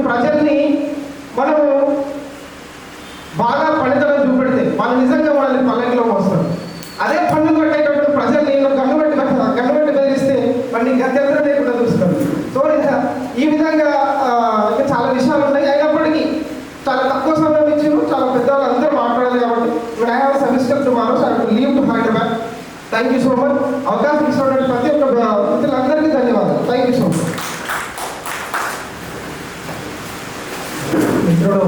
ప్రజల్ని మనము బాగా పనితనం చూపెడితే వాళ్ళు నిజంగా వాళ్ళని పల్లెల్లో మోస్తారు. అదే పన్ను కట్టేటప్పుడు ప్రజల్ని గన్నుబెట్టి బెదిరిస్తే వాడిని గద్దెందరూ లేకుండా చూస్తారు. సో ఈ విధంగా ఇంకా చాలా విషయాలు ఉన్నాయి. అయినప్పటికీ చాలా తక్కువ సమయం ఇచ్చారు, చాలా పెద్దవాళ్ళు అందరూ మాట్లాడాలి కాబట్టి I have semester tomorrow, so I will leave to Hyderabad. Thank you so much. అవకాశం ఇస్తున్నటువంటి ప్రతి ఒక్క మిత్రులందరికీ ధన్యవాదాలు. Thank you so much. మిత్రుడు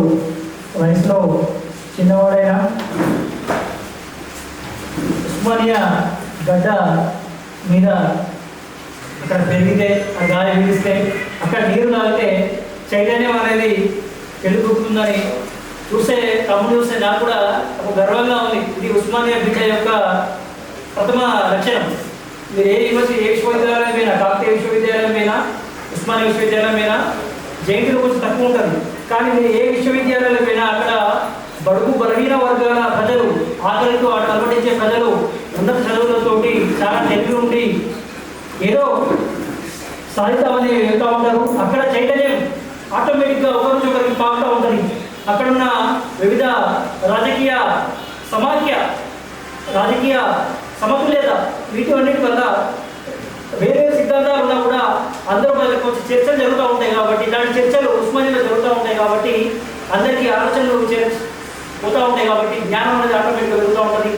వయసులో చిన్నవాడైనా ఉస్మానియా గడ్డ మీద అక్కడ పెరిగితే, ఆ గాలి పీలిస్తే, అక్కడ నీరు తాగితే చైతన్యం అనేది వెలుగుతుందని చూస్తే, తమ్ముడు చూస్తే నాకు కూడా ఒక గర్వంగా ఉంది. ఇది ఉస్మానియా బిడ్డ యొక్క ప్రథమ లక్షణం. మీరు ఏ విశ్వవిద్యాలయం అయినా, కాకతీయ విశ్వవిద్యాలయం అయినా, ఉస్మానియా విశ్వవిద్యాలయం అయినా జయంతిలో కొంచెం తక్కువ ఉంటుంది. కానీ మీరు ఏ విశ్వవిద్యాలయం అయినా అక్కడ బడుగు బలహీన వర్గాల ప్రజలు, ఆకలితో అలవడించే ప్రజలు ఉన్నత చదువులతోటి చాలా తెలివి ఉండి ఏదో సాధిస్తామని వెళ్తూ ఉంటారు. అక్కడ చైతన్యం ఆటోమేటిక్గా ఒకరి ఒకరికి పాకుతూ ఉంటుంది. అక్కడున్న వివిధ రాజకీయ సమతుల్యత వీటి అన్నిటి వల్ల వేరే సిద్ధాంతాలు ఉన్నా కూడా అందరూ కొంచెం చర్చలు జరుగుతూ ఉంటాయి. కాబట్టి ఇలాంటి చర్చలు ఉస్మానియాలో జరుగుతూ ఉంటాయి. కాబట్టి అందరికీ ఆలోచనలు పోతూ ఉంటాయి. కాబట్టి జ్ఞానం అనేది ఆటోమేటిక్గా పెరుగుతూ ఉంటుంది.